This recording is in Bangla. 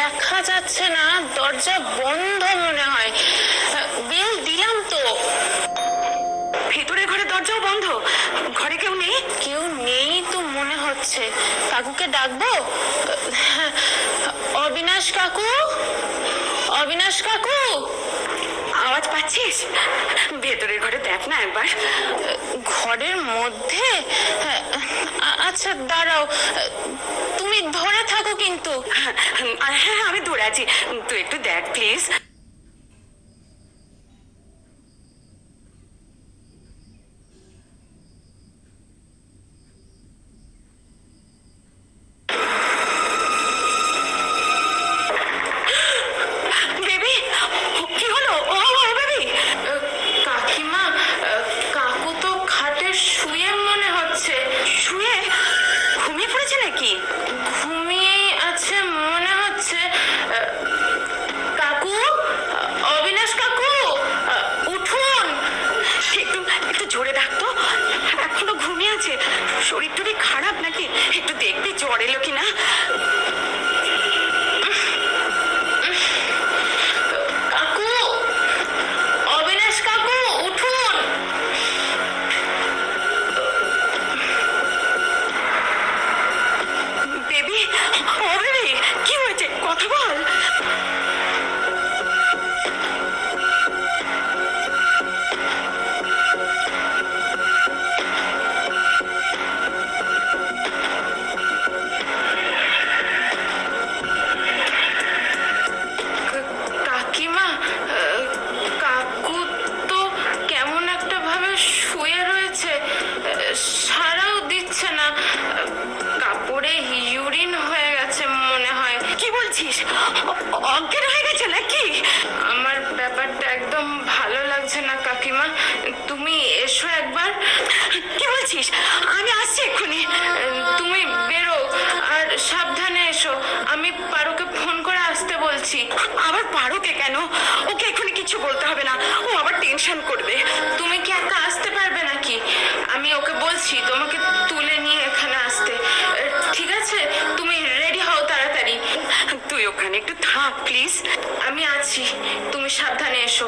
দেখা যাচ্ছে না, দরজা বন্ধ মনে হয়। বেল দিলাম তো। ভেতরের ঘরে দরজাও বন্ধ, ঘরে কেউ নেই? কেউ নেই তো মনে হচ্ছে। কাকুকে ডাকবো? অবিনাশ কাকু, অবিনাশ কাকু। আওয়াজ পাচ্ছিস? ভেতরের ঘরে দেখ না একবার। ঘরের মধ্যে? আচ্ছা দাঁড়াও, তুমি ধরে থাকো কিন্তু। হ্যাঁ আমি দৌড়ে আছি, তুই একটু দেখ প্লিজ। বেবি কি হলো? ও বেবি। কাকিমা, কাকু তো খাটে শুয়ে মনে হচ্ছে। শুয়ে? ঘুমিয়ে পড়েছে নাকি? ঘুমিয়েই আছে মনে হচ্ছে। কাকু, অবিনাশ কাকু, উঠুন। একটু একটু জোরে ডাকতো, এখনো ঘুমিয়ে আছে। শরীর টরীর খারাপ নাকি? একটু দেখবি জ্বর এলো কিনা। কাকু, অবিনাশ কাকু, উঠুন। বেবি, ও বেবি, কি হয়েছে? কথা বল। কাকিমা, কাকু তো কেমন একটা ভাবে শুয়ে রয়েছে, সারাও দিচ্ছে না। কাপড়ে ইউরিন হয়ে গেছে মনে হয়। কি বলছিস? অজ্ঞান হয়ে গেছে নাকি? আমার ব্যাপারটা একদম ভালো লাগছে না কাকিমা, তুমি এসো একবার। কি বলছিস? আমি আসছি এক্ষুনি। তুমি বেরো আর সাবধানে এসো। আমি পারুকে ফোন করে আসতে বলছি। আবার পারোকে কেন? ওকে এক্ষুনি কিছু বলতে হবে না, ও আবার টেনশন করবে। তুমি কি একা আসতে পারবে নাকি? আমি ওকে বলছি তোমাকে তুলে নিয়ে এখানে আসতে। ঠিক আছে, তুমি রেডি হও তাড়াতাড়ি। তুই ওখানে একটু থাক প্লিজ। আমি আছি, তুমি সাবধানে এসো।